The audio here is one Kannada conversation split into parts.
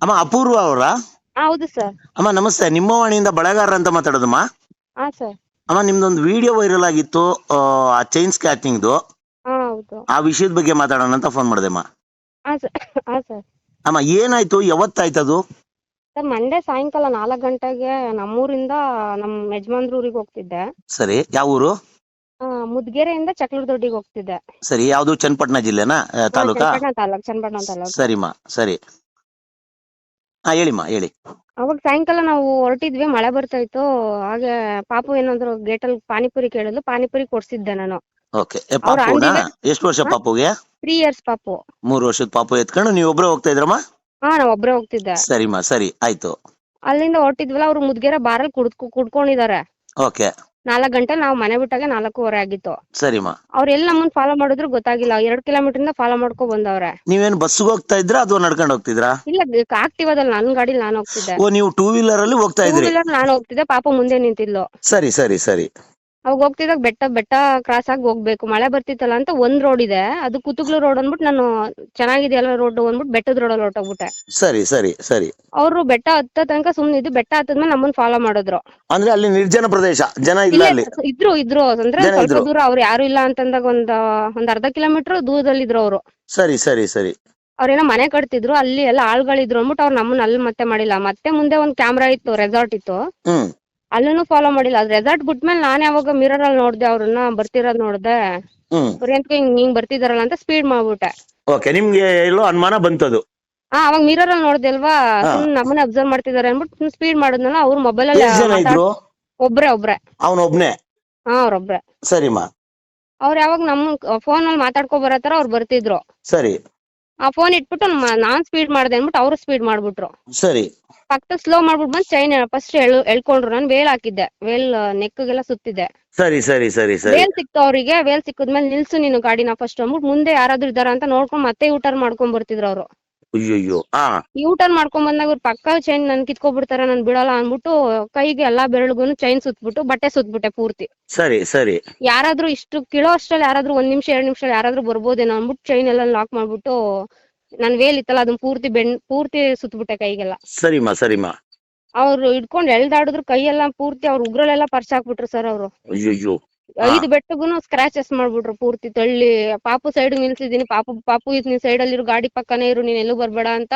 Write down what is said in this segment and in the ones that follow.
ಅಮ್ಮ ಅಪೂರ್ವ ಅವರಾ? ಹೌದು ಸರ್. ಅಮ್ಮ ನಮಸ್ತೆ, ನಿಮ್ಮ ವಾಣಿಯಿಂದ ಬಳೆಗಾರ ಅಂತ ಮಾತಾಡೋದಮ್ಮ. ಹಾ ಸರ್. ಅಮ್ಮ ನಿಮ್ದೊಂದು ವಿಡಿಯೋ ವೈರಲ್ ಆಗಿತ್ತು, ಆ ಚೈನ್ ಸ್ಕ್ಯಾಚಿಂಗ್ದು. ಹಾ ಹೌದು. ಆ ವಿಷಯದ ಬಗ್ಗೆ ಮಾತಾಡೋಣ ಅಂತ ಫೋನ್ ಮಾಡಿದೆಮ್ಮ. ಹಾ ಸರ್. ಹಾ ಸರ್. ಅಮ್ಮ ಏನಾಯ್ತು, ಯಾವತ್ತಾಯ್ತದು? ಸರ್ ಮಂಡೇ ಸಾಯಂಕಾಲ 4 ಗಂಟೆಗೆ ನಮ್ಮೂರಿಂದ ನಮ್ಮ ಯಜಮಾನ್ರ ಊರಿಗೆ ಹೋಗ್ತಿದ್ದೆ. ಸರಿ, ಯಾವ ಊರು? ಮುದ್ಗೆರೆಯಿಂದ ಚಕ್ಲದೊಡ್ಡಿಗೆ ಹೋಗ್ತಿದ್ದೆ. ಸರಿ, ಯಾವುದು ಚನ್ನಪಟ್ಟಣ ಜಿಲ್ಲೆನಾ, ತಾಲೂಕಾ? ಚನ್ನಪಟ್ಟಣ ತಾಲೂಕು. ಸರಿಮ್ಮ, ಸರಿ. ಹಾ ಹೇಳಿಮ್ಮ, ಹೇಳಿ. ಅವಾಗ ಸಾಯಂಕಾಲ ನಾವು ಹೊರಟಿದ್ವಿ, ಮಳೆ ಬರ್ತಾ ಇತ್ತು. ಹಾಗೆ ಪಾಪು ಏನಾದ್ರು ಗೇಟಲ್ಲಿ ಪಾನಿಪುರಿ ಕೇಳಿದ್ಲು, ಪಾನಿಪುರಿ ಕೊಡ್ಸಿದ್ದೆ ನಾನು. ಓಕೆ. ಪಾಪುನಾ? ಎಷ್ಟು ವರ್ಷ ಪಾಪುಗೆ? 3 years ಪಾಪು. 3 ವರ್ಷದ ಪಾಪು ಎತ್ಕೊಂಡು ನೀವು ಒಬ್ರೇ ಹೋಗ್ತಾ ಇದ್ರಮ್ಮ? ಹಾ ನಾವ್ ಒಬ್ರೇ ಹೋಗ್ತಿದ್ದೆ. ಸರಿಮ್ಮ, ಸರಿ, ಆಯ್ತು. ಅಲ್ಲಿಂದ ಹೊರಟಿದ್ವಲ್ಲ, ಅವ್ರು ಮುದ್ಗೆರೆ ಬಾರಲ್ಲಿ ಕುಡ್ಕೊಂಡಿದ್ದಾರೆ. ಓಕೆ. 4 ಗಂಟೆ, ನಾವು ಮನೆ ಬಿಟ್ಟಾಗ 4:15 ಆಗಿತ್ತು. ಸರಿಮ್ಮ. ಅವ್ರು ಎಲ್ಲಿ ನಮ್ಮನ್ನ ಫಾಲೋ ಮಾಡಿದ್ರು ಗೊತ್ತಾಗಿಲ್ಲ. 2 ಕಿಲೋಮೀಟರ್ ಫಾಲೋ ಮಾಡ್ಕೊ ಬಂದವ್ರೆ. ನೀವೇನು ಬಸ್ಸಿಗೆ ಹೋಗ್ತಾ ಇದ್ರಾ ಅಥವಾ ನಡ್ಕೊಂಡು ಹೋಗ್ತಿದ್ರಾ? ಇಲ್ಲ, ಆಕ್ಟಿವಾದಲ್ಲಿ ನನ್ನ ಗಾಡಿಲಿ ನಾನು ಹೋಗ್ತಿದ್ದೆ. ಓ, ನೀವು 2 wheeler ಅಲ್ಲಿ ಹೋಗ್ತಾ ಟೂ ಇದ್ರಿ? ವೀಲರ್ ನಾನು ಹೋಗ್ತಿದ್ದೆ, ಪಾಪ ಮುಂದೆ ನಿಂತಿದ್ಲು. ಸರಿ ಸರಿ ಸರಿ. ಅವಾಗ ಹೋಗ್ತಿದ್ದಾಗ ಬೆಟ್ಟ ಕ್ರಾಸ್ ಆಗಿ ಹೋಗ್ಬೇಕು, ಮಳೆ ಬರ್ತಿತ್ತಲ್ಲ ಅಂತ ಒಂದ್ ರೋಡ್ ಇದೆ, ಅದು ಕುತುಗ್ಲು ರೋಡ್ ಅಂದ್ಬಿಟ್ಟು ನಾನು ಚೆನ್ನಾಗಿದೆಯಲ್ಲ ರೋಡ್ ಅಂದ್ಬಿಟ್ಟು ಬೆಟ್ಟದ ರೋಡಲ್ಲಿ ಹೊರಟೋಗ್ಬಿಟ್ಟೆ. ಸರಿ ಸರಿ ಸರಿ. ಅವ್ರು ಬೆಟ್ಟ ಹತ್ತ ತನಕ ಸುಮ್ನೆ ಇದ್ದು, ಬೆಟ್ಟ ಹತ್ತದ್ಮೇಲೆ ನಮ್ಮನ್ನ ಫಾಲೋ ಮಾಡಿದ್ರು. ಅಂದ್ರೆ ಅಲ್ಲಿ ನಿರ್ಜನ ಪ್ರದೇಶ, ಜನ ಇಲ್ಲ ಅಲ್ಲಿ? ಇದ್ರು ಅಂದ್ರೆ ಜನ ಸ್ವಲ್ಪ ಇದ್ರು. ದೂರ, ಅವ್ರು ಯಾರು ಇಲ್ಲ ಅಂತಂದಾಗ ಒಂದ್ ಅರ್ಧ ಕಿಲೋಮೀಟರ್ ದೂರದಲ್ಲಿದ್ರು ಅವರು. ಸರಿ ಸರಿ ಸರಿ. ಅವ್ರೇನೋ ಮನೆ ಕಟ್ತಿದ್ರು, ಅಲ್ಲಿ ಎಲ್ಲ ಆಳ್ಗಳಿದ್ರು ಅಂದ್ಬಿಟ್ಟು ಅವ್ರು ನಮ್ಮನ್ನ ಅಲ್ಲಿ ಮತ್ತೆ ಮಾಡಿಲ್ಲ. ಮತ್ತೆ ಮುಂದೆ ಒಂದ್ ಕ್ಯಾಮ್ರಾ ಇತ್ತು, ರೆಸಾರ್ಟ್ ಇತ್ತು, ಅಲ್ಲೂ ಫಾಲೋ ಮಾಡಿಲ್ಲ. ಅದ್ ರೆಸಾರ್ಟ್ ಬಿಟ್ಮೇಲೆ ನಾನೇ ಅವಾಗ ಮಿರರ್ ಅಲ್ಲಿ ನೋಡ್ದೆ, ಅವ್ರನ್ನ ಬರ್ತಿರೋದ್ ನೋಡ್ದೆ. ಅಂತ ಹಿಂಗ್ ಬರ್ತಿದಾರಲ್ಲ ಅಂತ ಸ್ಪೀಡ್ ಮಾಡ್ಬಿಟ್ಟೆ. ಓಕೆ, ನಿಮ್ಗೆ ಎಲ್ಲೋ ಅನುಮಾನ ಬಂತದು? ಅವಾಗ ಮಿರರ್ ಅಲ್ಲಿ ನೋಡ್ದೆ ಅಲ್ವಾ, ನಮ್ಮನ್ನ ಅಬ್ಸರ್ವ್ ಮಾಡ್ತಿದಾರೆ ಅನ್ಬಿಟ್ಟು ಸ್ಪೀಡ್ ಮಾಡಿದ್ನಲ್ಲ. ಅವ್ರ ಮೊಬೈಲ್ ಅಲ್ಲಿ ಎಷ್ಟು ಜನ ಇದ್ರು? ಒಬ್ರೆ. ಅವನೊಬ್ನೇ? ಅವ್ರೊಬ್ರೆ. ಸರಿಮಾ. ಅವ್ರು ಯಾವಾಗ ನಮ್ಮ ಫೋನ್ ಅಲ್ಲಿ ಮಾತಾಡ್ಕೊ ಬರತರ ಅವ್ರು ಬರ್ತಿದ್ರು. ಸರಿ. ಆ ಫೋನ್ ಇಟ್ಬಿಟ್ಟು ನಾನ್ ಸ್ಪೀಡ್ ಮಾಡ್ದೆ ಅನ್ಬಿಟ್ಟು ಅವ್ರು ಸ್ಪೀಡ್ ಮಾಡ್ಬಿಟ್ರು. ಸರಿ. ಪಕ್ಕ ಸ್ಲೋ ಮಾಡ್ಬಿಟ್ಟು ಬಂದು ಚೈನ್ ಫಸ್ಟ್ ಎಳ್ಕೊಂಡ್ರು. ನಾನು ವೇಲ್ ಹಾಕಿದ್ದೆ, ವೇಲ್ ನೆಕ್ಗೆಲ್ಲ ಸುತ್ತಿದ್ದೆ. ಸರಿ ಸರಿ ಸರಿ ಸರಿ. ವೇಲ್ ಸಿಕ್ತು ಅವ್ರಿಗೆ. ವೇಲ್ ಸಿಕ್ಕದ್ಮೇಲೆ ನಿಲ್ಸು ನೀನು ಗಾಡಿನ ಫಸ್ಟ್ ಅಂದ್ಬಿಟ್ಟು ಮುಂದೆ ಯಾರಾದ್ರೂ ಇದಾರ ಅಂತ ನೋಡ್ಕೊಂಡು ಮತ್ತೆ ಯೂಟರ್ನ್ ಮಾಡ್ಕೊಂಡ್ ಬರ್ತಿದ್ರು ಅವ್ರು. ಅಯ್ಯೋ. ಯೂಟರ್ನ್ ಮಾಡ್ಕೊಂಡ್ ಬಂದಾಗ ಇವ್ರು ಪಕ್ಕ ಚೈನ್ ನನ್ ಕಿತ್ಕೊಬಿಡ್ತಾರೆ, ನನ್ ಬಿಡಲ್ಲ ಅನ್ಬಿಟ್ಟು ಕೈಗೆ ಎಲ್ಲಾ ಬೆರಳಿಗೂ ಚೈನ್ ಸುತ್ಬಿಟ್ಟು ಬಟ್ಟೆ ಸುತ್ಬಿಟ್ಟೆ ಪೂರ್ತಿ. ಸರಿ ಸರಿ. ಯಾರಾದ್ರೂ ಇಷ್ಟು ಕಿಳೋ ಅಷ್ಟ್ರಲ್ಲಿ ಯಾರಾದ್ರೂ 1 ನಿಮಿಷ 2 ನಿಮಿಷ ಯಾರಾದ್ರೂ ಬರ್ಬೋದೇನೋ ಅನ್ಬಿಟ್ಟು ಚೈನ್ ಎಲ್ಲ ಲಾಕ್ ಮಾಡ್ಬಿಟ್ಟು ನನ್ ವೇಲ್ ಇತ್ತಲ್ಲ ಅದನ್ನ ಪೂರ್ತಿ ಸುತ್ಬಿಟ್ಟೆ ಕೈಗೆಲ್ಲ. ಸರಿಮಾ ಸರಿಮಾ. ಅವ್ರು ಹಿಡ್ಕೊಂಡ್ ಎಳ್ದಾಡಿದ್ರು, ಕೈಯೆಲ್ಲ ಪೂರ್ತಿ ಅವ್ರ ಉಗ್ರಲೆಲ್ಲ ಪರ್ಚ್ ಹಾಕ್ಬಿಟ್ರು ಸರ್ ಅವರು. ಅಯ್ಯೋ. 5 ಬೆಟ್ಟಗುನು ಸ್ಕ್ರಾಚಸ್ ಮಾಡ್ಬಿಟ್ರು ಪೂರ್ತಿ. ತಳ್ಳಿ ಪಾಪು ಸೈಡ್ ನಿಲ್ಸಿದೀನಿ, ಪಾಪು ಇದು ನೀನ್ ಸೈಡ್ ಅಲ್ಲಿ ಗಾಡಿ ಪಕ್ಕನೇ ಇರು, ನೀನ್ ಎಲ್ಲೂ ಬರ್ಬೇಡ ಅಂತ.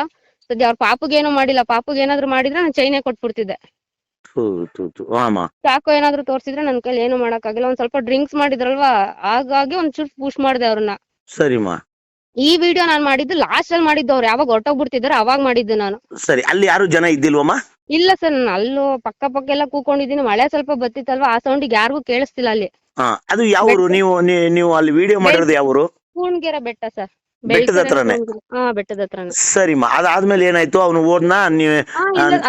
ಸದ್ಯ ಅವ್ರ ಪಾಪುಗೇನು ಮಾಡಿಲ್ಲ. ಪಾಪುಗೆ ಏನಾದ್ರು ಮಾಡಿದ್ರೆ ನಾನು ಚೈನೇ ಕೊಟ್ಬಿಡ್ತಿದ್ದೆ. ಚಾಕು ಏನಾದ್ರು ತೋರ್ಸಿದ್ರೆ ನನ್ ಕೈಲಿ ಏನು ಮಾಡಕ್ಕಾಗಿಲ್ಲ. ಒಂದ್ ಸ್ವಲ್ಪ ಡ್ರಿಂಕ್ಸ್ ಮಾಡಿದ್ರಲ್ವಾ, ಹಾಗಾಗಿ ಒಂಚೂರು ಪುಷ್ ಮಾಡ್ದೆ ಅವ್ರನ್ನ. ಸರಿಮಾ. ಈ ವಿಡಿಯೋ ನಾನ್ ಮಾಡಿದ್ದು ಲಾಸ್ಟ್ ಅಲ್ಲಿ ಮಾಡಿದ್ದು, ಅವ್ರು ಯಾವಾಗ ಹೊರಟೋಗ್ಬಿಡ್ತಿದಾರೆ ಅವಾಗ ಮಾಡಿದ್ದು ನಾನು. ಸರಿ, ಅಲ್ಲಿ ಯಾರು ಜನ ಇದ್ದಿಲ್ವಮ್ಮ? ಇಲ್ಲ ಸರ್, ನಾನು ಅಲ್ಲೂ ಪಕ್ಕ ಎಲ್ಲ ಕೂಕೊಂಡಿದ್ದೀನಿ. ಮಳೆ ಸ್ವಲ್ಪ ಬತ್ತಿತ್ತಲ್ವಾ, ಆ ಸೌಂಡಿಗೆ ಯಾರಿಗೂ ಕೇಳಿಸ್ತಿಲ್ಲ ಅಲ್ಲಿ. ಅದು ಯಾವ ಊರು? ನೀವು ಅಲ್ಲಿ ವಿಡಿಯೋ ಮಾಡಿರೋದು ಯಾವ ಊರು? ಕೂಣ್ಗೆರೆ ಬೆಟ್ಟ ಸರ್. ಬೆಟ್ಟದ ಹತ್ರನೇ? ಬೆಟ್ಟದ ಹತ್ರನೇ. ಸರಿಮಾ. ಅದಾದ್ಮೇಲೆ ಏನಾಯ್ತು? ಅವನು ಓಡ್ನಾ?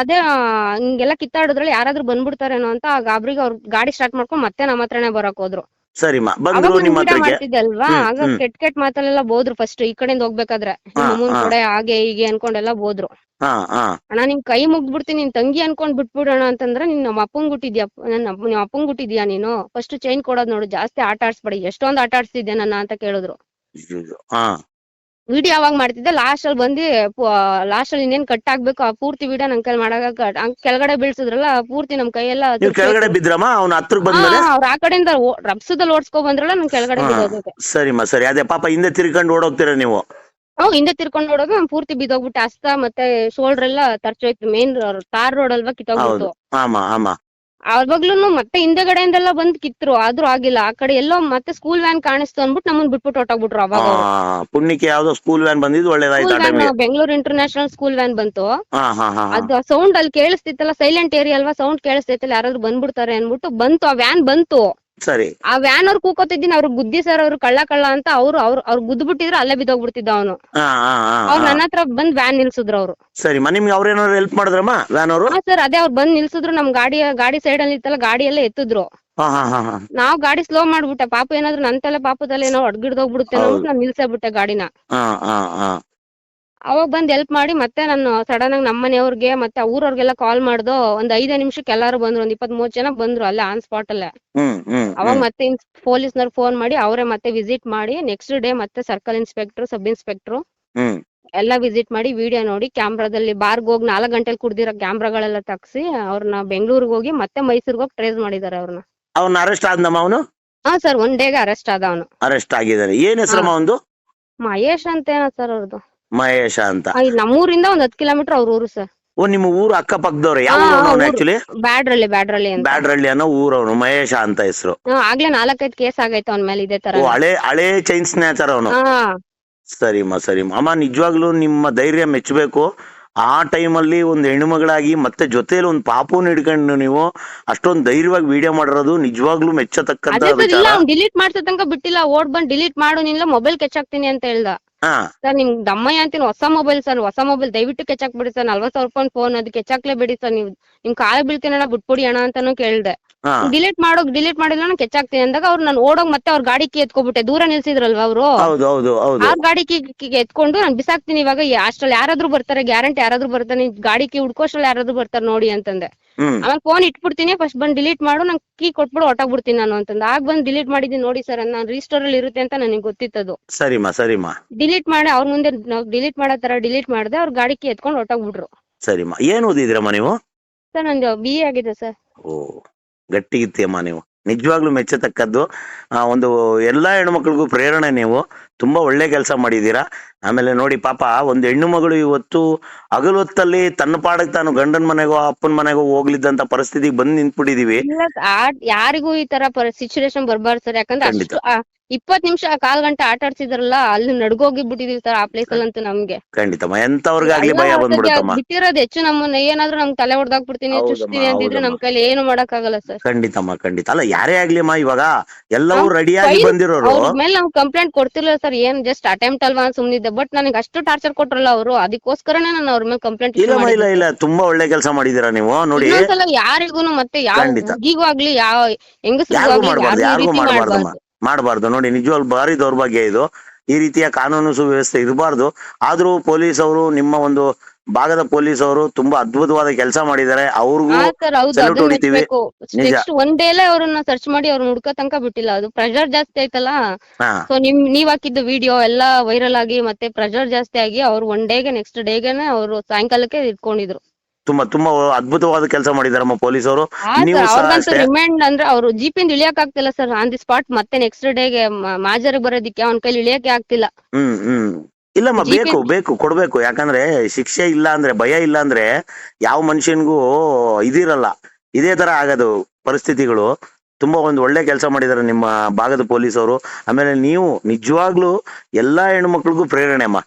ಅದೇ ಹಿಂಗೆಲ್ಲ ಕಿತ್ತಾಡಿದ್ರಲ್ಲಿ ಯಾರಾದ್ರೂ ಬಂದ್ಬಿಡ್ತಾರೇನೋ ಅಂತ ಗಾಬ್ರಿಗೆ ಅವ್ರು ಗಾಡಿ ಸ್ಟಾರ್ಟ್ ಮಾಡ್ಕೊಂಡು ಮತ್ತೆ ನಮ್ಮ ಹತ್ರನೇ ಬರಕ್ ಹೋದ್ರು. ಸರಿಮಾ. ಬಂದ್ರು ನಿಮ್ಮ ಹತ್ರಕ್ಕೆ? ಮಾಡ್ತಿದ್ದಲ್ವಾ, ಆಗ ಕೆಟ್ಟ ಮಾತಲ್ಲೆಲ್ಲ ಬೋದ್ರು. ಫಸ್ಟ್ ಈ ಕಡೆಯಿಂದ ಹೋಗ್ಬೇಕಾದ್ರೆ ನಿಮ್ಮನ್ ಕಡೆ ಹಾಗೆ ಹೀಗೆ ಅನ್ಕೊಂಡೆಲ್ಲ ಬೋದ್ರು. ಅಣ್ಣ ನಿಮ್ ಕೈ ಮುಗ್ದ್ಬಿಡ್ತೀನಿ, ನಿನ್ ತಂಗಿ ಅನ್ಕೊಂಡ್ ಬಿಟ್ಬಿಡೋಣ ಅಂತಂದ್ರೆ, ನೀನ್ ನಮ್ಮ ಅಪ್ಪಂಗ್ ಗುಟ್ಟಿದ್ಯಾ, ನಿಮ್ಮ ಅಪ್ಪಂಗ್ ಗುಟ್ಟಿದ್ಯಾ ನೀನು, ಫಸ್ಟ್ ಚೈನ್ ಕೊಡೋದ್ ನೋಡು, ಜಾಸ್ತಿ ಆಟ ಆಡ್ಸ್ಬೇಡಿ, ಎಷ್ಟೊಂದ್ ಆಟ ಆಡ್ಸ್ತಿದ್ದೆ ನನ್ನ ಅಂತ ಕೇಳಿದ್ರು. ವಿಡಿಯೋ ಯಾವಾಗ ಮಾಡ್ತಿದ್ದೆ, ಲಾಸ್ಟ್ ಅಲ್ಲಿ ಬಂದು ಲಾಸ್ಟ್ ಅಲ್ಲಿ ಇನ್ನೇನ್ ಕಟ್ ಆಗ್ಬೇಕು ಆ ಪೂರ್ತಿ ವಿಡಿಯೋ ನನ್ ಕೈಲಿ ಮಾಡಾಕ ಕೆಳಗಡೆ ಬೀಳ್ಸಿದ್ರಲ್ಲ ಪೂರ್ತಿ ನಮ್ ಕೈಯೆಲ್ಲ. ಕೆಳಗಡೆ ಬಿದ್ರಮ್ಮ ಅವ್ನ ಹತ್ರಕ್ಕೆ ಬಂದ್ಮೇಲೆ? ಅವ್ರ ಆ ಕಡೆಯಿಂದ ರಬ್ಸದಲ್ಲಿ ಓಡಿಸ್ಕೊ ಬಂದ್ರಲ್ಲ, ನನ್ ಕೆಳಗಡೆ ಬಿದ್ದೋಗುತ್ತೆ. ಸರಿಮಾ ಸರಿ. ಅದೇ ಪಾಪ ಹಿಂದೆ ತಿರ್ಕೊಂಡು ಓಡೋಗ್ತೀರಾ ನೀವು? ಹಿಂದೆ ತಿರ್ಕೊಂಡು ನೋಡೋದು, ನಾನು ಪೂರ್ತಿ ಬಿದ್ದೋಗ್ಬಿಟ್ಟೆ. ಹಸ್ತ ಮತ್ತೆ ಶೋಲ್ಡರ್ ಎಲ್ಲ ತರ್ಚೋಯ್ತು. ಮೇನ್ ತಾರ್ ರೋಡ್ ಅಲ್ವಾ, ಕಿತ್ತೋಗ್ಬಿಟ್ಟು. ಅವಾಗ್ಲೂ ಮತ್ತೆ ಹಿಂದೆಗಡೆಯಿಂದೆಲ್ಲ ಬಂದ್ ಕಿತ್ರು, ಆದ್ರೂ ಆಗಿಲ್ಲ. ಆ ಕಡೆ ಎಲ್ಲೋ ಮತ್ತೆ ಸ್ಕೂಲ್ ವ್ಯಾನ್ ಕಾಣಿಸ್ತು ಅಂದ್ಬಿಟ್ಟು ನಮ್ಮನ್ ಬಿಟ್ಬಿಟ್ಟು ಹೊಟ್ಟೋಗ್ಬಿಟ್ರು. ಅವಾಗ ಪುಣ್ಯಕ್ಕೆ ಯಾವ್ದೋ ಸ್ಕೂಲ್ ವ್ಯಾನ್ ಬಂದಿದ್ದು ಒಳ್ಳೇದಾಯ್ತು. ಬೆಂಗಳೂರು ಇಂಟರ್ನ್ಯಾಷನಲ್ ಸ್ಕೂಲ್ ವ್ಯಾನ್ ಬಂತು. ಅದು ಸೌಂಡ್ ಅಲ್ಲಿ ಕೇಳಿಸ್ತಿತ್ತಲ್ಲ, ಸೈಲೆಂಟ್ ಏರಿಯಾ ಅಲ್ವಾ, ಸೌಂಡ್ ಕೇಳಿಸ್ತೈತಲ್ಲ, ಯಾರಾದ್ರೂ ಬಂದ್ಬಿಡ್ತಾರೆ ಅನ್ಬಿಟ್ಟು ಬಂತು. ಆ ವ್ಯಾನ್ ಬಂತು. ಸರಿ. ಆ ವ್ಯಾನ್ ಅವ್ರು ಕೂಕೋತಿದ್ದೀನಿ, ಅವ್ರು ಗುದ್ದಿ ಸರ್, ಅವ್ರು ಕಳ್ಳ ಅಂತ ಅವ್ರು ಗುದ್ಬಿಟ್ಟಿದ್ರೆ ಅಲ್ಲೇ ಬಿದ್ದೋಗ್ಬಿಡ್ತಿದ್ದ ಅವನು. ಅವ್ರು ನನ್ನ ಹತ್ರ ಬಂದ್ ವ್ಯಾನ್ ನಿಲ್ಸಿದ್ರು ಅವ್ರು. ಸರಿ. ನಿಮ್ಗೆ ಅವ್ರೇನಾದ್ರು ಹೆಲ್ಪ್ ಮಾಡಿದ್ರಮ್ಮ ವ್ಯಾನ್ ಅವರು? ಸರ್, ಅದೇ ಅವ್ರು ಬಂದ್ ನಿಲ್ಸಿದ್ರು. ನಮ್ ಗಾಡಿ ಸೈಡ್ ಅಲ್ಲಿ ಇತ್ತಲ್ಲ, ಗಾಡಿ ಎಲ್ಲ ಎತ್ತಿದ್ರು. ನಾವ್ ಗಾಡಿ ಸ್ಲೋ ಮಾಡ್ಬಿಟ್ಟೆ. ಪಾಪ ಏನಾದ್ರು ನನ್ ತಲೆ ಪಾಪದಲ್ಲಿ ಏನೋ ಅಡ್ಗಿಡ್ದೋಗ್ಬಿಡುತ್ತೆ ಅಂದ್ಬಿಟ್ಟು ನಾನು ನಿಲ್ಸೇ ಬಿಟ್ಟೆ ಗಾಡಿನ. ಅವಾಗ ಬಂದ್ ಹೆಲ್ಪ್ ಮಾಡಿ ಮತ್ತೆ ನಾನು ಸಡನ್ ಆಗಿ ನಮ್ಮ ಮನೆಯವ್ರಿಗೆ ಮತ್ತೆ ಊರವ್ರಿಗೆಲ್ಲ ಕಾಲ್ ಮಾಡ್ದು. ಒಂದ್ 5 ನಿಮಿಷಕ್ಕೆ ಎಲ್ಲಾರು ಬಂದ್ರು, ಒಂದ್ 20-30 ಜನ ಬಂದ್ರು ಅಲ್ಲೇ ಆನ್ ಸ್ಪಾಟ್ ಅಲ್ಲೇ. ಅವಾಗ ಮತ್ತೆ ಪೊಲೀಸ್ನವ್ರು ಫೋನ್ ಮಾಡಿ ಅವರೇ ಮತ್ತೆ ವಿಸಿಟ್ ಮಾಡಿ ನೆಕ್ಸ್ಟ್ ಡೇ ಮತ್ತೆ ಸರ್ಕಲ್ ಇನ್ಸ್ಪೆಕ್ಟರ್, ಸಬ್ ಇನ್ಸ್ಪೆಕ್ಟರ್ ಎಲ್ಲ ವಿಸಿಟ್ ಮಾಡಿ ವಿಡಿಯೋ ನೋಡಿ ಕ್ಯಾಮ್ರಾದಲ್ಲಿ ಬಾರ್ಗ್ ಹೋಗಿ 4 ಗಂಟೆಲಿ ಕುಡ್ದಿರೋ ಕ್ಯಾಮ್ರಾಗಳೆಲ್ಲ ತಗ್ಸಿ ಅವ್ರನ್ನ ಬೆಂಗಳೂರಿಗೆ ಹೋಗಿ ಮತ್ತೆ ಮೈಸೂರಿಗೆ ಹೋಗಿ ಟ್ರೇಸ್ ಮಾಡಿದ್ದಾರೆ ಅವ್ರನ್ನ. ಅವ್ನ ಅರೆಸ್ಟ್ ಆದ್ನಮ್ಮ ಅವನು? ಹಾ ಸರ್, 1 ಡೇಗೆ ಅರೆಸ್ಟ್ ಆದ ಅವನು. ಅರೆಸ್ಟ್ ಆಗಿದ್ದಾನೆ. ಏನ್ ಹೆಸರಮ್ಮ ಒಂದು? ಮಹೇಶ್ ಅಂತ ಏನೋ ಸರ್ ಅವ್ರದ್ದು. ಮಹೇಶ ಅಂತ. ನಮ್ಮೂರಿಂದ 10 ಕಿಲೋಮೀಟರ್ ಅವ್ರ ಊರು ಸರ್. ಓ, ನಿಮ್ಮ ಊರು ಅಕ್ಕಪಕ್ಕದವ್ರೆ? ಯಾವ ಊರವನು ಆಕ್ಚುಲಿ? ಬ್ಯಾಡ್ರಳ್ಳಿ ಅಂತ. ಬ್ಯಾಡ್ರಳ್ಳಿ ಅನ್ನೋ ಊರವನು, ಮಹೇಶ ಅಂತ ಹೆಸರು. ಆಗ್ಲೇ 4-5 ಕೇಸ್ ಆಗೈತೆ ಅವನ ಮೇಲೆ ಇದೇ ತರ. ಓ, ಹಳೆ ಚೈನ್ ಸ್ನ್ಯಾಚರ್ ಅವನು. ಸರಿಮ್ಮ. ಅಮ್ಮ, ನಿಜವಾಗ್ಲೂ ನಿಮ್ಮ ಧೈರ್ಯ ಮೆಚ್ಚಬೇಕು. ಆ ಟೈಮಲ್ಲಿ ಒಂದು ಹೆಣ್ಣುಮಗಳಾಗಿ ಮತ್ತೆ ಜೊತೆಲಿ ಒಂದು ಪಾಪುನ ಹಿಡ್ಕೊಂಡು ನೀವು ಅಷ್ಟೊಂದು ಧೈರ್ಯವಾಗಿ ವಿಡಿಯೋ ಮಾಡಿರೋದು ನಿಜವಾಗ್ಲೂ ಮೆಚ್ಚತಕ್ಕಂತ ವಿಚಾರ. ಡಿಲೀಟ್ ಮಾಡ್ಸೋ ತನಕ ಬಿಟ್ಟಿಲ್ಲ, ಓಡ್ ಬಂದ್ ಡಿಲೀಟ್ ಮಾಡು, ನಿಲ್ಲ ಮೊಬೈಲ್ ಕೆಚ್ಚಾಕ್ತೀನಿ ಅಂತ ಹೇಳ್ದ. ಸರ್ ನಿಮ್ ದಮ್ಮಯ್ಯ ಅಂತೀನಿ, ಹೊಸ ಮೊಬೈಲ್ ಸರ್, ಹೊಸ ಮೊಬೈಲ್ ದಯವಿಟ್ಟು ಕೆಚ್ಚಾಕ್ಬಿಡಿ ಸರ್, 40,000 ರೂಪಾಯಿ ಫೋನ್, ಅದು ಕೆಚ್ಚಾಕ್ಲೇಬೇಡಿ ಸರ್, ನೀವು ನಿಮ್ ಕಾಲ ಬೀಳ್ತೀನಣ್ಣ ಬಿಟ್ಬಿಡಿ ಅಣ್ಣ ಅಂತಾನು ಕೇಳ್ದೆ. ಡಿಲೀಟ್ ಮಾಡಿಲ್ಲ ನಾನು ಕೆಚ್ಚಾಕ್ತೀನಿ ಅಂದಾಗ ಅವ್ರು ನಾನು ಓಡೋಗ್ ಮತ್ತೆ ಅವ್ರ ಗಾಡಿ ಕೀ ಎತ್ಕೊಬಿಟ್ಟೆ, ದೂರ ನಿಲ್ಸಿದ್ರಲ್ವಾ ಅವರು, ಆ ಗಾಡಿ ಕೀ ಎತ್ಕೊಂಡು ನಾನು ಬಿಸಾಕ್ತೀನಿ ಇವಾಗ, ಅಷ್ಟ್ರಲ್ಲಿ ಯಾರಾದ್ರೂ ಬರ್ತಾರೆ, ಗ್ಯಾರಂಟಿ ಯಾರಾದ್ರೂ ಬರ್ತಾರೆ, ಗಾಡಿ ಕೀ ಹುಡ್ಕೋಷ್ಟ್ರಲ್ಲಿ ಯಾರಾದ್ರೂ ಬರ್ತಾರೆ ನೋಡಿ ಅಂತಂದೆ. ಆಮೇಲೆ ಫೋನ್ ಇಟ್ಬಿಡ್ತೀನಿ, ಫಸ್ಟ್ ಬಂದ್ ಡಿಲೀಟ್ ಮಾಡು, ನಂಗೆ ಕೀ ಕೊಟ್ಬಿಡು ಹೊಟ್ಟಾಗ್ಬಿಡ್ತೀನಿ ನಾನು ಅಂತಂದ. ಆಗ ಬಂದ್ ಡಿಲೀಟ್ ಮಾಡಿದೀನಿ ನೋಡಿ ಸರ್, ನಾನು ರಿಸ್ಟೋರ್ ಅಲ್ಲಿ ಇರುತ್ತೆ ಅಂತ ನನಗೆ ಗೊತ್ತಿತ್ತದು. ಸರಿಮಾ ಡಿಲೀಟ್ ಮಾಡಿ ಅವ್ರ ಮುಂದೆ ಡಿಲೀಟ್ ಮಾಡೋ ತರ ಡಿಲೀಟ್ ಮಾಡಿದೆ, ಅವ್ರ ಗಾಡಿ ಕೀ ಎತ್ಕೊಂಡು ಹೊಟ್ಟಾಗ್ಬಿಟ್ರು. ಸರಿಮಾ. ಏನ್ ಓದಿದ್ರಮ್ಮ ನೀವು? ಸರ್ ನಂದು BA ಆಗಿದೆ ಸರ್. ಓ, ಗಟ್ಟಿಗಿತ್ತೀಯಮ್ಮ ನೀವು, ನಿಜವಾಗ್ಲೂ ಮೆಚ್ಚತಕ್ಕದ್ದು. ಒಂದು ಎಲ್ಲಾ ಹೆಣ್ಮಕ್ಳಿಗೂ ಪ್ರೇರಣೆ ನೀವು. ತುಂಬಾ ಒಳ್ಳೆ ಕೆಲಸ ಮಾಡಿದೀರಾ. ಆಮೇಲೆ ನೋಡಿ ಪಾಪ, ಒಂದು ಹೆಣ್ಣು ಮಗಳು ಇವತ್ತು ಹಗಲೊತ್ತಲ್ಲಿ ತನ್ನ ಪಾಡಕ್ ತಾನು ಗಂಡನ ಮನೆಗೋ ಅಪ್ಪನ ಮನೆಗೋ ಹೋಗ್ಲಿದ್ದಂತ ಪರಿಸ್ಥಿತಿಗೆ ಬಂದ್ ನಿಂತ್ಬಿಟ್ಟಿದೀವಿ. ಯಾರಿಗೂ ಈ ತರ ಸಿಚುವೇಶನ್ ಬರ್ಬಾರ್ದು ಸರ್, ಯಾಕಂದ್ರೆ ಅಷ್ಟು 20 ನಿಮಿಷ 1/4 ಗಂಟೆ ಆಟ ಆಡ್ಸಿದ್ರಲ್ಲ, ಅಲ್ಲಿ ನಡ್ಗೋಗಿ ಬಿಟ್ಟಿದೀವಿ ಸರ್ ಆ ಪ್ಲೇಸ್ ಅಲ್ಲಿ ಅಂತೂ. ನಮ್ಗೆ ಖಂಡಿತಮ್ಮ ಎಂತವ್ರಿಗಾಗ್ಲಿ ಭಯ ಬಂದ್ಬಿಡುತ್ತಮ್ಮ. ಬಿಟ್ಟಿರೋದು ಹೆಚ್ಚು, ನಮ್ಮನ್ನ ಏನಾದ್ರೂ ನಮ್ಗೆ ತಲೆ ಹೊಡೆದಾಕ್ಬಿಡ್ತೀನಿ, ಚುಚ್ತೀನಿ ಅಂತಿದ್ರೆ ನಮ್ ಕೈಲಿ ಏನು ಮಾಡಕ್ ಆಗಲ್ಲ ಸರ್. ಖಂಡಿತಮ್ಮ. ಅಲ್ಲ, ಯಾರೇ ಆಗ್ಲಿ ಅಮ್ಮ, ಇವಾಗ ಎಲ್ಲವೂ ರೆಡಿಯಾಗಿ ಬಂದಿರೋರು. ಅವ್ರ ಮೇಲೆ ನಾವು ಕಂಪ್ಲೇಂಟ್ ಕೊಡ್ತಿರ್ಲಿಲ್ಲ ಸರ್, ಏನ್ ಜಸ್ಟ್ ಅಟೆಂಪ್ಟ್ ಅಲ್ವಾ ಸುಮ್ನಿದ್ದೆ. ಬಟ್ ನನಗೆ ಅಷ್ಟು ಟಾರ್ಚರ್ ಕೊಟ್ರಲ್ಲ ಅವರು, ಅದಕ್ಕೋಸ್ಕರನೇ ನಾನು ಅವ್ರ ಮೇಲೆ ಕಂಪ್ಲೇಂಟ್. ಇಲ್ಲ, ತುಂಬಾ ಒಳ್ಳೆ ಕೆಲಸ ಮಾಡಿದೀರಾ ನೀವು. ನೋಡಿ, ಯಾರಿಗೂ ಮತ್ತೆ ಯಾವ ಹುಡುಗಿಗೂ ಆಗ್ಲಿ ಯಾವ ಹೆಂಗಸರಿಗೂ ಮಾಡಬಾರ್ದು. ನೋಡಿ, ನಿಜವಾಗ್ಲೂ ಭಾರಿ ದೌರ್ಭಾಗ್ಯ ಇದು. ಈ ರೀತಿಯ ಕಾನೂನು ಸುವ್ಯವಸ್ಥೆ ಇರಬಾರ್ದು. ಆದ್ರೂ ಪೊಲೀಸ್ ಅವರು, ನಿಮ್ಮ ಒಂದು ಭಾಗದ ಪೊಲೀಸ್ ಅವರು ತುಂಬಾ ಅದ್ಭುತವಾದ ಕೆಲಸ ಮಾಡಿದ್ದಾರೆ. ಅವ್ರಿಗೂ ಸಲ್ಯೂಟ್ ಹೊಡಿತೀವಿ. ಒಂದ್ ಡೇಲೆ ಅವ್ರನ್ನ ಸರ್ಚ್ ಮಾಡಿ ಅವ್ರನ್ನ ಹುಡ್ಕೋ ತನಕ ಬಿಟ್ಟಿಲ್ಲ. ಅದು ಪ್ರೆಷರ್ ಜಾಸ್ತಿ ಆಯ್ತಲ್ಲ, ಸೊ ನೀವ್ ಹಾಕಿದ್ದು ವಿಡಿಯೋ ಎಲ್ಲಾ ವೈರಲ್ ಆಗಿ ಮತ್ತೆ ಪ್ರೆಷರ್ ಜಾಸ್ತಿ ಆಗಿ ಅವ್ರು 1 ಡೇಗೆ ನೆಕ್ಸ್ಟ್ ಡೇಗೆನೆ ಅವ್ರು ಸಾಯಂಕಾಲಕ್ಕೆ ಇಟ್ಕೊಂಡಿದ್ರು. ತುಂಬಾ ಅದ್ಭುತವಾದ ಕೆಲಸ ಮಾಡಿದಾರಮ್ಮ ಪೊಲೀಸ್ ಅವರು. ರಿಮೈಂಡ್ ಅಂದ್ರೆ ಅವ್ರು ಜೀಪಿಂದ ಇಳಿಯಕ್ ಆಗ್ತಿಲ್ಲ ಸರ್ ಆನ್ ದಿ ಸ್ಪಾಟ್, ಮತ್ತೆ ನೆಕ್ಸ್ಟ್ ಡೇಗೆ ಮಾಜರಿಗೆ ಬರೋದಿಕ್ಕೆ ಅವ್ನ ಕೈಲಿ ಇಳಿಯಕ್ಕೆ ಆಗ್ತಿಲ್ಲ. ಇಲ್ಲಮ್ಮ, ಬೇಕು ಕೊಡ್ಬೇಕು. ಯಾಕಂದ್ರೆ ಶಿಕ್ಷೆ ಇಲ್ಲ ಅಂದ್ರೆ, ಭಯ ಇಲ್ಲ ಅಂದ್ರೆ ಯಾವ ಮನುಷ್ಯನ್ಗೂ ಇದಿರಲ್ಲ. ಇದೇ ತರ ಆಗೋದು ಪರಿಸ್ಥಿತಿಗಳು. ತುಂಬಾ ಒಂದು ಒಳ್ಳೆ ಕೆಲಸ ಮಾಡಿದಾರೆ ನಿಮ್ಮ ಭಾಗದ ಪೊಲೀಸ್ ಅವರು. ಆಮೇಲೆ ನೀವು ನಿಜವಾಗ್ಲೂ ಎಲ್ಲಾ ಹೆಣ್ಮಕ್ಳಿಗೂ ಪ್ರೇರಣೆ ಅಮ್ಮ.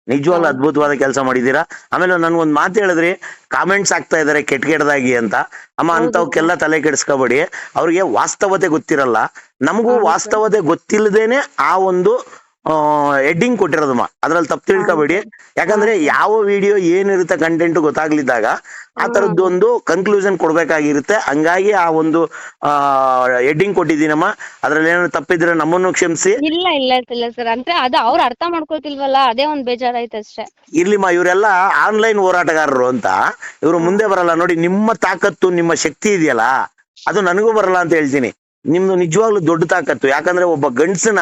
ನಿಜವಾಗ್ಲೂ ಅದ್ಭುತವಾದ ಕೆಲಸ ಮಾಡಿದೀರಾ. ಆಮೇಲೆ ನನ್ಗೊಂದ್ ಮಾತು ಹೇಳಿದ್ರಿ, ಕಾಮೆಂಟ್ಸ್ ಆಗ್ತಾ ಇದಾರೆ ಕೆಟ್ಟದಾಗಿ ಅಂತ. ಅಮ್ಮ, ಅಂತವಕ್ಕೆಲ್ಲ ತಲೆ ಕೆಡಿಸ್ಕೋಬೇಡಿ. ಅವ್ರಿಗೆ ವಾಸ್ತವತೆ ಗೊತ್ತಿರಲ್ಲ. ನಮಗೂ ವಾಸ್ತವತೆ ಗೊತ್ತಿಲ್ಲದೇನೆ ಆ ಒಂದು ಹೆಡ್ಡಿಂಗ್ ಕೊಟ್ಟಿರೋದಮ್ಮ, ಅದ್ರಲ್ಲಿ ತಪ್ಪು ತಿಳ್ಕೊಬೇಡಿ. ಯಾಕಂದ್ರೆ ಯಾವ ವಿಡಿಯೋ ಏನಿರುತ್ತೆ ಕಂಟೆಂಟ್ ಗೊತ್ತಾಗ್ಲಿದ್ದಾಗ ಆ ತರದ್ದೊಂದು ಕನ್ಕ್ಲೂಷನ್ ಕೊಡ್ಬೇಕಾಗಿರುತ್ತೆ. ಹಂಗಾಗಿ ಆ ಒಂದು ಹೆಡ್ಡಿಂಗ್ ಕೊಟ್ಟಿದ್ದೀನಮ್ಮ. ಅದ್ರಲ್ಲಿ ಏನಾದ್ರು ತಪ್ಪಿದ್ರೆ ನಮ್ಮನ್ನು ಕ್ಷಮಿಸಿ. ಇಲ್ಲ ಸರ್, ಅಂತ ಅದು ಅವ್ರು ಅರ್ಥ ಮಾಡ್ಕೊಳ್ತಿಲ್ವಲ್ಲ, ಅದೇ ಒಂದ್ ಬೇಜಾರಾಯ್ತು ಅಷ್ಟೇ. ಇರ್ಲಿಮ್ಮ, ಇವರೆಲ್ಲ ಆನ್ಲೈನ್ ಹೋರಾಟಗಾರರು ಅಂತ ಇವರು ಮುಂದೆ ಬರಲ್ಲ. ನೋಡಿ, ನಿಮ್ಮ ತಾಕತ್ತು, ನಿಮ್ಮ ಶಕ್ತಿ ಇದೆಯಲ್ಲ, ಅದು ನನಗೂ ಬರಲ್ಲ ಅಂತ ಹೇಳ್ತೀನಿ. ನಿಮ್ದು ನಿಜವಾಗ್ಲೂ ದೊಡ್ಡ ತಾಕತ್ತು. ಯಾಕಂದ್ರೆ ಒಬ್ಬ ಗಂಡಸನ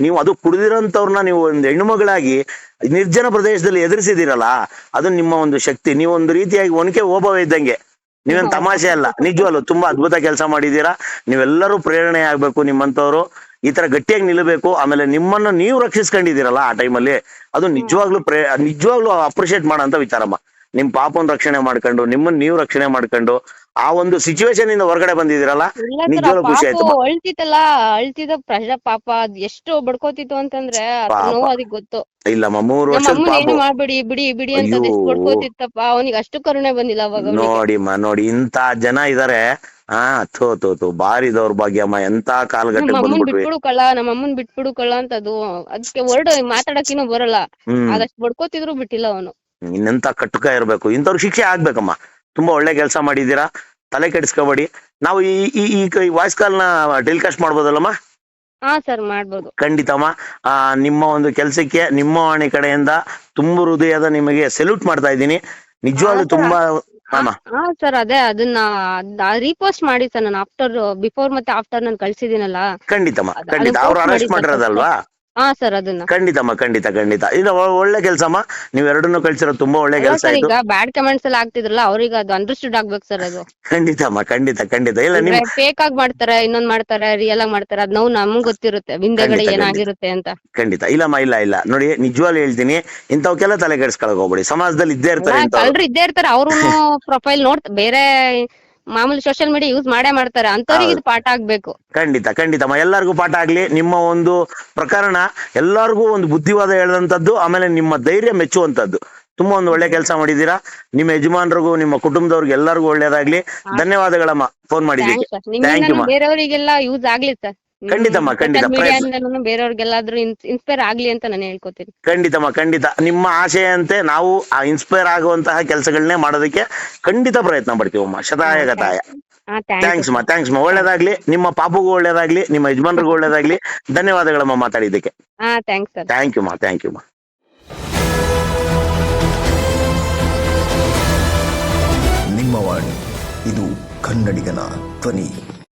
ನೀವು, ಅದು ಕುಡಿದಿರೋಂಥವ್ರನ್ನ ನೀವು ಒಂದು ಹೆಣ್ಣುಮಗಳಾಗಿ ನಿರ್ಜನ ಪ್ರದೇಶದಲ್ಲಿ ಎದುರಿಸಿದಿರಲ್ಲ, ಅದು ನಿಮ್ಮ ಒಂದು ಶಕ್ತಿ. ನೀವು ಒಂದು ರೀತಿಯಾಗಿ ಒನಕೆ ಓಬವ್ವ ಇದ್ದಂಗೆ. ನೀವೇನ್ ತಮಾಷೆ ಅಲ್ಲ, ನಿಜವಾಗ್ಲೂ ತುಂಬಾ ಅದ್ಭುತ ಕೆಲಸ ಮಾಡಿದೀರಾ. ನೀವೆಲ್ಲರೂ ಪ್ರೇರಣೆ ಆಗ್ಬೇಕು. ನಿಮ್ಮಂತವ್ರು ಈ ತರ ಗಟ್ಟಿಯಾಗಿ ನಿಲ್ಲಬೇಕು. ಆಮೇಲೆ ನಿಮ್ಮನ್ನ ನೀವು ರಕ್ಷಿಸ್ಕೊಂಡಿದ್ದೀರಲ್ಲ ಆ ಟೈಮಲ್ಲಿ, ಅದು ನಿಜವಾಗ್ಲೂ ಅಪ್ರಿಶಿಯೇಟ್ ಮಾಡೋಂಥ ವಿಚಾರಮ್ಮ. ನಿಮ್ ಪಾಪನ್ ರಕ್ಷಣೆ ಮಾಡ್ಕೊಂಡು, ನಿಮ್ಮನ್ನ ನೀವು ರಕ್ಷಣೆ ಮಾಡ್ಕೊಂಡು ಆ ಒಂದು ಸಿಚುವೇಶನ್ ಇಂದ ಹೊರಗಡೆ ಬಂದಿದ್ದೀರಲ್ಲ, ನಿಜವಾಗ್ಲೂ ಖುಷಿ ಆಯ್ತು. ಅಳ್ತಿದ ಪ್ರಜಾ ಪಾಪ ಎಷ್ಟು ಬಡ್ಕೋತಿತ್ತು ಅಂತಂದ್ರೆ ಅದಕ್ಕೆ ಗೊತ್ತು. ಇಲ್ಲಮ್ಮ, 3 ವರ್ಷದ ಮಾಡ್ಬಿಡಿ ಬಿಡಿ ಅಂತ ಬಡ್ಕೋತಿತ್ತಪ್ಪ. ಅವನಿಗೆ ಅಷ್ಟು ಕರುಣೆ ಬಂದಿಲ್ಲ ಅವಾಗ. ನೋಡಿ ಇಂತ ಜನ ಇದಾರೆ. ಥೋ ಬಾರಿ ದೌರ್ಭಾಗ್ಯಮ್ಮ. ಎಂತ ಕಾಲಘಟ್ಟ ಬಂದ್ಬಿಟ್ವಿ. ನಮ್ಮಮ್ಮನ್ ಬಿಟ್ಬಿಡು ಕಳ್ಳ ಅಂತದು, ಅದಕ್ಕೆ ವರ್ಡ್ ಮಾತಾಡಕಿನೂ ಬರಲ್ಲ. ಅದಷ್ಟು ಬಡ್ಕೋತಿದ್ರು ಬಿಟ್ಟಿಲ್ಲ ಅವನು. ಇನ್ನೆಂತ ಕಟ್ಟುಕ ಇರ್ಬೇಕು. ಇಂಥವ್ರು ಶಿಕ್ಷೆ ಆಗ್ಬೇಕಮ್ಮ. ತುಂಬಾ ಒಳ್ಳೆ ಕೆಲಸ ಮಾಡಿದೀರಾ, ತಲೆ ಕೆಡಿಸ್ಕೋಬೇಡಿ. ನಾವು ಈ ವಾಯ್ಸ್ ಕಾಲ್ ನ ಟೆಲಿಕಾಸ್ಟ್ ಮಾಡ್ಬೋದಲ್ಲಮ್ಮ? ಸರ್ ಮಾಡ್ಬೋದು. ಖಂಡಿತಮ್ಮ. ನಿಮ್ಮ ಒಂದು ಕೆಲಸಕ್ಕೆ ನಿಮ್ಮ ವಾಣಿ ಕಡೆಯಿಂದ ತುಂಬ ಹೃದಯದ ನಿಮಗೆ ಸೆಲ್ಯೂಟ್ ಮಾಡ್ತಾ ಇದ್ದೀನಿ. ನಿಜವಾಗ್ಲೂ ತುಂಬಾ ಸರ್, ಅದೇ ಅದನ್ನ ರೀಪೋಸ್ಟ್ ಮಾಡಿ ಸರ್. ನಾನು ಬಿಫೋರ್ ಮತ್ತೆ ಆಫ್ಟರ್ ನಾನು ಕಳ್ಸಿದೀನಲ್ಲ. ಖಂಡಿತಮ್ಮ, ಖಂಡಿತ. ಅವ್ರು ಅರೆಸ್ಟ್ ಮಾಡಿರೋದಲ್ವಾ? ಹಾ ಸರ್ ಅದನ್ನ. ಖಂಡಿತಮ್ಮ, ಖಂಡಿತ ಖಂಡಿತ. ಇದು ಒಳ್ಳೆ ಕೆಲ್ಸಮ್ಮ, ನೀವ್ ಎರಡನ್ನೂ ಕಳ್ಸಿರೋ ತುಂಬಾ ಒಳ್ಳೆ ಅಲ್ಲ ಕೆಲಸ ಸರ್, ಆಯ್ತು. ಈಗ ಬ್ಯಾಡ್ ಕಮೆಂಟ್ಸ್ ಎಲ್ಲ ಆಗ್ತಿದ್ರಲ್ಲ ಅವ್ರಿಗೆ ಅದು ಅಂಡರ್ಸ್ಟುಡ್ ಆಗ್ಬೇಕು ಸರ್. ಅದು ಖಂಡಿತಮ್ಮ, ಖಂಡಿತ ಖಂಡಿತ. ಇಲ್ಲ ಅಂದ್ರೆ ನಿಮ್ ಫೇಕ್ ಆಗಿ ಮಾಡ್ತಾರೆ, ಇನ್ನೊಂದ್ ಮಾಡ್ತಾರೆ, ರಿಯಲ್ ಆಗಿ ಮಾಡ್ತಾರೆ, ಅದ್ ನಾವು ನಮ್ಗ್ ಗೊತ್ತಿರುತ್ತೆ ಹಿಂದೆಗಡೆ ಖಂಡಿತ ಖಂಡಿತ ಏನಾಗಿರುತ್ತೆ ಅಂತ. ಖಂಡಿತ. ಇಲ್ಲಮ್ಮ, ಇಲ್ಲ ಇಲ್ಲ ನೋಡಿ, ನಿಜವಾಗ್ಲೂ ಹೇಳ್ತೀನಿ, ಇಂಥವಕ್ಕೆಲ್ಲ ತಲೆ ಕೆಡಿಸ್ಕೊಳಕ್ ಹೋಗ್ಬೇಡಿ. ಸಮಾಜದಲ್ಲಿ ಇದ್ದೇ ಅಲ್ಲ ಇರ್ತಾರೆ ಇಂಥವ್ರು. ಕಳ್ರು ಇದ್ದೇ ಇರ್ತಾರೆ, ಅವ್ರುನು ಪ್ರೊಫೈಲ್ ಬೇರೆ ಮಾಮೂಲಿ ಸೋಷಿಯಲ್ ಮೀಡಿಯಾ ಯೂಸ್ ಮಾಡೇ ಮಾಡ್ತಾರೆ, ಅಂತವ್ರಿಗೆ ಹೌದು, ಇದು ಪಾಠ ಆಗ್ಬೇಕು. ಖಂಡಿತ ಖಂಡಿತಮ್ಮ, ಎಲ್ಲರಿಗೂ ಪಾಠ ಆಗ್ಲಿ. ನಿಮ್ಮ ಒಂದು ಪ್ರಕರಣ ಎಲ್ಲರಿಗೂ ಒಂದು ಬುದ್ಧಿವಾದ ಹೇಳದಂತದ್ದು, ಆಮೇಲೆ ನಿಮ್ಮ ಧೈರ್ಯ ಮೆಚ್ಚುವಂತದ್ದು. ತುಂಬಾ ಒಂದು ಒಳ್ಳೆ ಕೆಲಸ ಮಾಡಿದೀರಾ. ನಿಮ್ಮ ಯಜಮಾನ್ರಿಗೂ ನಿಮ್ಮ ಕುಟುಂಬದವ್ರಿಗೆ ಎಲ್ಲರಿಗೂ ಒಳ್ಳೇದಾಗ್ಲಿ. ಧನ್ಯವಾದಗಳಮ್ಮ ಫೋನ್ ಮಾಡಿದ್ದಕ್ಕೆ. ಥ್ಯಾಂಕ್ಸ್ ಸರ್, ಥ್ಯಾಂಕ್ ಯು ನಿಮ್ಮಿಂದ ಮಾ. ಬೇರೆಯವರಿಗೆಲ್ಲ ಯೂಸ್ ಆಗ್ಲಿ ಸರ್. ಖಂಡಿತಮ್ಮ, ಖಂಡಿತ. ಸೋಷಿಯಲ್ ಮೀಡಿಯಾದಿಂದನೂ ಬೇರೆಯವ್ರಿಗೆಲ್ಲಾದ್ರೂ ಇನ್ಸ್ಪೈರ್ ಆಗ್ಲಿ ಅಂತ ನಾನು ಹೇಳ್ಕೊತೀನಿ. ಖಂಡಿತಮ್ಮ, ಖಂಡಿತ. ನಿಮ್ಮ ಆಶೆಯಂತೆ ನಾವು ಆ ಇನ್ಸ್ಪೈರ್ ಆಗುವಂತಹ ಕೆಲಸಗಳನ್ನೇ ಮಾಡೋದಕ್ಕೆ ಖಂಡಿತ ಪ್ರಯತ್ನ ಪಡ್ತೀವಮ್ಮ. ಶತಾಯಗತಾಯ. ಥ್ಯಾಂಕ್ಸ್ ಮಾ, ಥ್ಯಾಂಕ್ಸ್ ಮಾ. ಒಳ್ಳೇದಾಗ್ಲಿ, ನಿಮ್ಮ ಪಾಪುಗೂ ಒಳ್ಳೇದಾಗ್ಲಿ, ನಿಮ್ಮ ಯಜಮಾನ್ರಿಗೂ ಒಳ್ಳೇದಾಗ್ಲಿ. ಧನ್ಯವಾದಗಳಮ್ಮ ಮಾತಾಡಿದ್ದಕ್ಕೆ. Thanks sir. Thank you ma'am, thank you ma'am. ನಿಮ್ಮ ವಾಣಿ, ಇದು ಕನ್ನಡಿಗನ ಧ್ವನಿ.